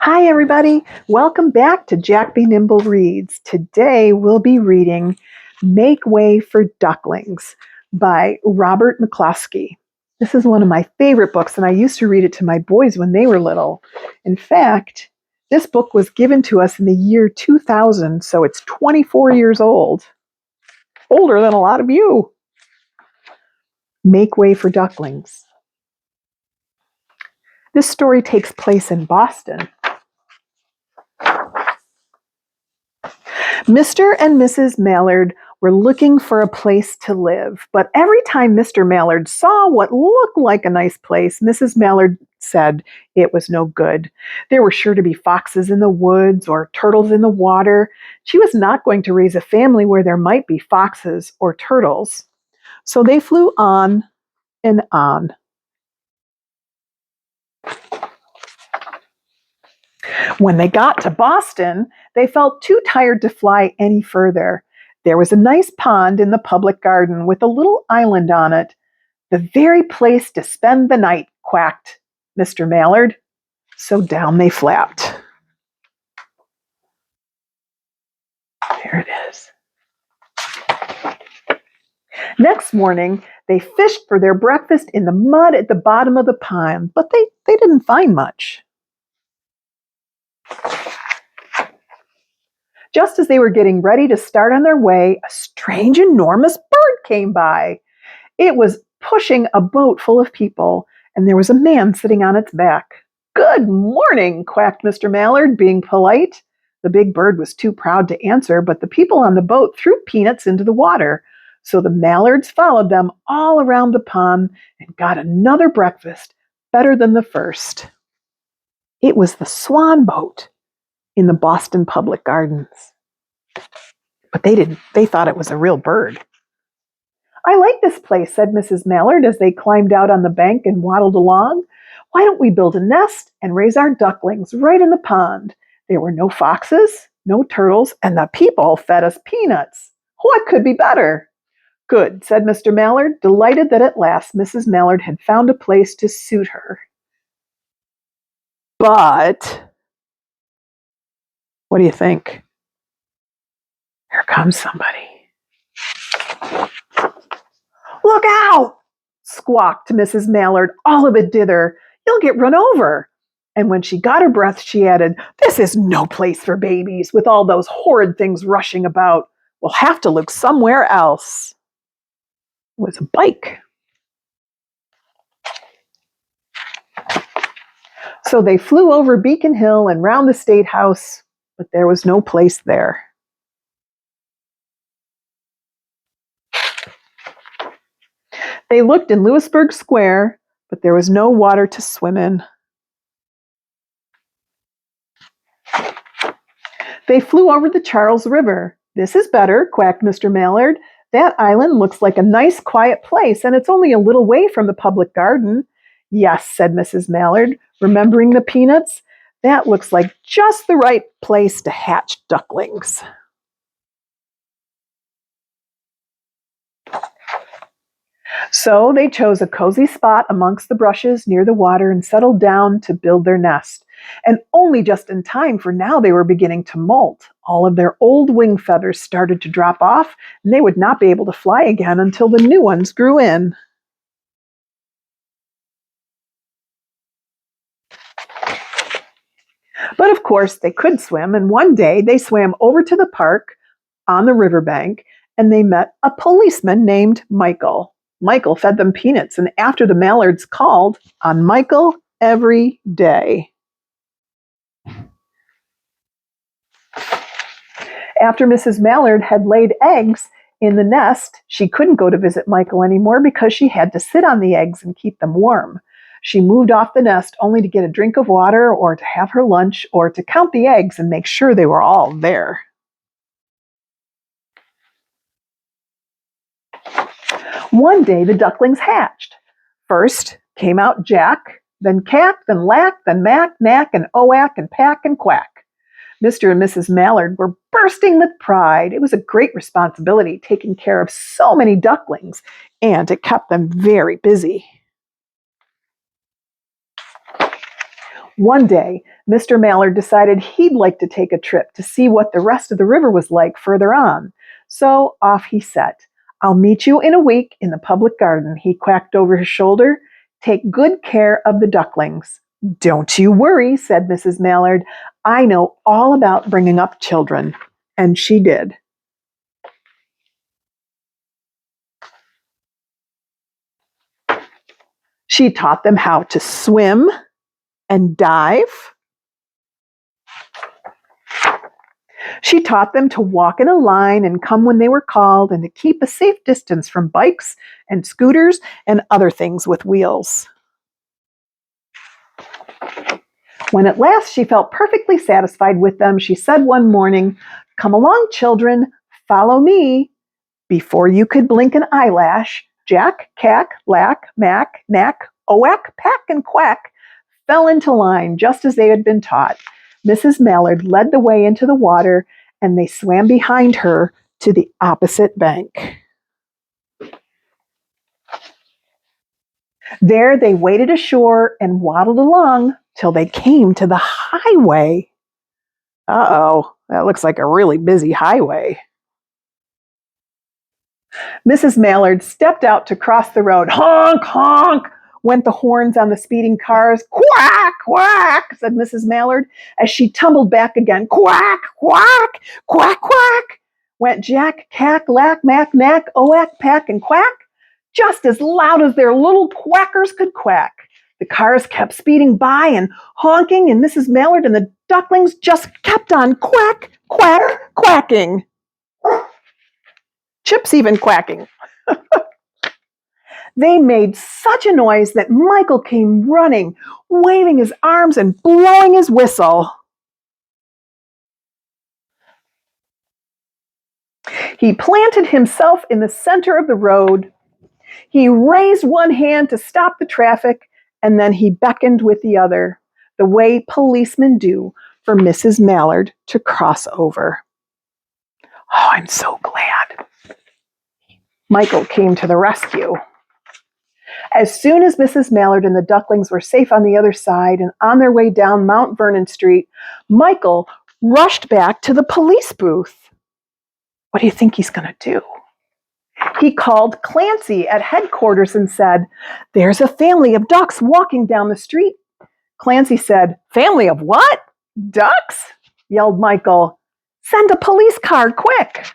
Hi, everybody. Welcome back to Jack Be Nimble Reads. Today we'll be reading Make Way for Ducklings by Robert McCloskey. This is one of my favorite books, and I used to read it to my boys when they were little. In fact, this book was given to us in the year 2000, so it's 24 years old. Older than a lot of you. Make Way for Ducklings. This story takes place in Boston. Mr. and Mrs. Mallard were looking for a place to live, but every time Mr. Mallard saw what looked like a nice place, Mrs. Mallard said it was no good. There were sure to be foxes in the woods or turtles in the water. She was not going to raise a family where there might be foxes or turtles. So they flew on and on. When they got to Boston, they felt too tired to fly any further. There was a nice pond in the public garden with a little island on it. The very place to spend the night, quacked Mr. Mallard. So down they flapped. There it is. Next morning, they fished for their breakfast in the mud at the bottom of the pond, but they didn't find much. Just as they were getting ready to start on their way, a strange, enormous bird came by. It was pushing a boat full of people, and there was a man sitting on its back. "Good morning," quacked Mr. Mallard, being polite. The big bird was too proud to answer, but the people on the boat threw peanuts into the water. So the Mallards followed them all around the pond and got another breakfast, better than the first. It was the Swan boat in the Boston Public Gardens. But they thought it was a real bird. "I like this place," said Mrs. Mallard as they climbed out on the bank and waddled along. "Why don't we build a nest and raise our ducklings right in the pond? There were no foxes, no turtles, and the people fed us peanuts. What could be better?" "Good," said Mr. Mallard, delighted that at last Mrs. Mallard had found a place to suit her. But what do you think? Here comes somebody. "Look out!" squawked Mrs. Mallard, all of a dither. "You'll get run over." And when she got her breath, she added, "This is no place for babies, with all those horrid things rushing about. We'll have to look somewhere else." It was a bike. So they flew over Beacon Hill and round the State House, but there was no place there. They looked in Louisburg Square, but there was no water to swim in. They flew over the Charles River. "This is better," quacked Mr. Mallard. "That island looks like a nice, quiet place, and it's only a little way from the public garden." "Yes," said Mrs. Mallard, remembering the peanuts. "That looks like just the right place to hatch ducklings." So they chose a cozy spot amongst the brushes near the water and settled down to build their nest. And only just in time, for now they were beginning to molt. All of their old wing feathers started to drop off, and they would not be able to fly again until the new ones grew in. But of course, they could swim, and one day they swam over to the park on the riverbank, and they met a policeman named Michael. Michael fed them peanuts, and after the Mallards called on Michael every day. After Mrs. Mallard had laid eggs in the nest, she couldn't go to visit Michael anymore because she had to sit on the eggs and keep them warm. She moved off the nest only to get a drink of water or to have her lunch or to count the eggs and make sure they were all there. One day the ducklings hatched. First came out Jack, then Cack, then Lack, then Mack, Knack, and Oack, and Pack, and Quack. Mr. and Mrs. Mallard were bursting with pride. It was a great responsibility taking care of so many ducklings, and it kept them very busy. One day, Mr. Mallard decided he'd like to take a trip to see what the rest of the river was like further on. So off he set. I'll meet you in a week in the public garden, he quacked over his shoulder. Take good care of the ducklings. Don't you worry, said Mrs. Mallard. I know all about bringing up children. And she did. She taught them how to swim and dive. She taught them to walk in a line and come when they were called and to keep a safe distance from bikes and scooters and other things with wheels. When at last she felt perfectly satisfied with them, she said one morning, "Come along, children, follow me." Before you could blink an eyelash, Jack, Cack, Lack, Mack, Knack, Oack, Pack, and Quack fell into line just as they had been taught. Mrs. Mallard led the way into the water, and they swam behind her to the opposite bank. There they waded ashore and waddled along till they came to the highway. Uh-oh, that looks like a really busy highway. Mrs. Mallard stepped out to cross the road. Honk, honk, went the horns on the speeding cars. Quack, quack, said Mrs. Mallard as she tumbled back again. Quack, quack, quack, quack, went Jack, Cack, Lack, Mack, Knack, Oack, Pack, and Quack, just as loud as their little quackers could quack. The cars kept speeding by and honking, and Mrs. Mallard and the ducklings just kept on quack, quack, quacking. Chip's even quacking. They made such a noise that Michael came running, waving his arms and blowing his whistle. He planted himself in the center of the road. He raised one hand to stop the traffic, and then he beckoned with the other, the way policemen do for Mrs. Mallard to cross over. Oh, I'm so glad. Michael came to the rescue. As soon as Mrs. Mallard and the ducklings were safe on the other side and on their way down Mount Vernon Street, Michael rushed back to the police booth. What do you think he's going to do? He called Clancy at headquarters and said, "There's a family of ducks walking down the street." Clancy said, "Family of what? Ducks?" yelled Michael. "Send a police car, quick."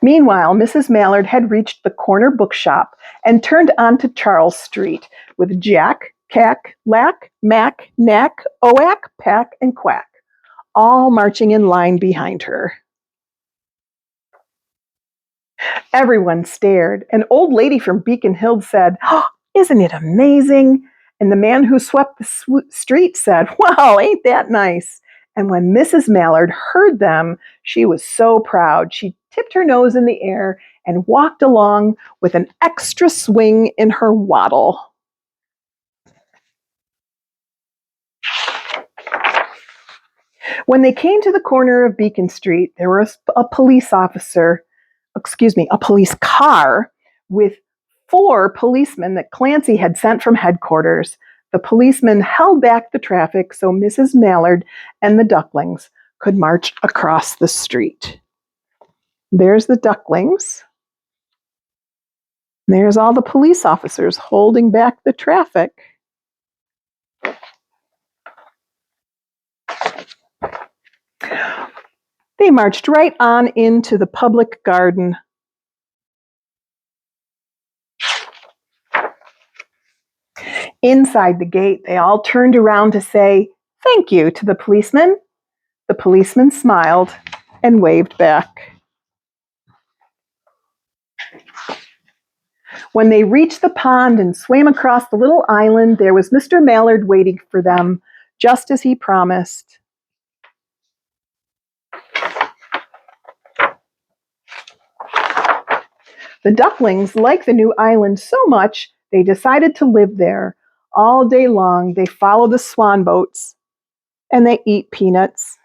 Meanwhile, Mrs. Mallard had reached the corner bookshop and turned onto Charles Street with Jack, Cack, Lack, Mack, Knack, Oack, Pack, and Quack, all marching in line behind her. Everyone stared. An old lady from Beacon Hill said, "Oh, isn't it amazing?" And the man who swept the street said, "Well, ain't that nice?" And when Mrs. Mallard heard them, she was so proud. She tipped her nose in the air and walked along with an extra swing in her waddle. When they came to the corner of Beacon Street, there was a police car with 4 policemen that Clancy had sent from headquarters. The policemen held back the traffic so Mrs. Mallard and the ducklings could march across the street. There's the ducklings. There's all the police officers holding back the traffic. They marched right on into the public garden. Inside the gate, they all turned around to say thank you to the policeman. The policeman smiled and waved back. When they reached the pond and swam across the little island, there was Mr. Mallard waiting for them, just as he promised. The ducklings liked the new island so much, they decided to live there. All day long, they follow the swan boats, and they eat peanuts.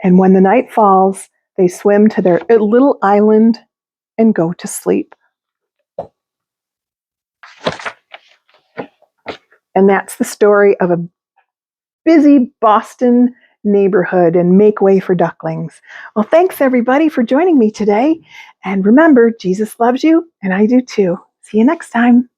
And when the night falls, they swim to their little island and go to sleep. And that's the story of a busy Boston neighborhood and make way for ducklings. Well, thanks everybody for joining me today. And remember, Jesus loves you, and I do too. See you next time.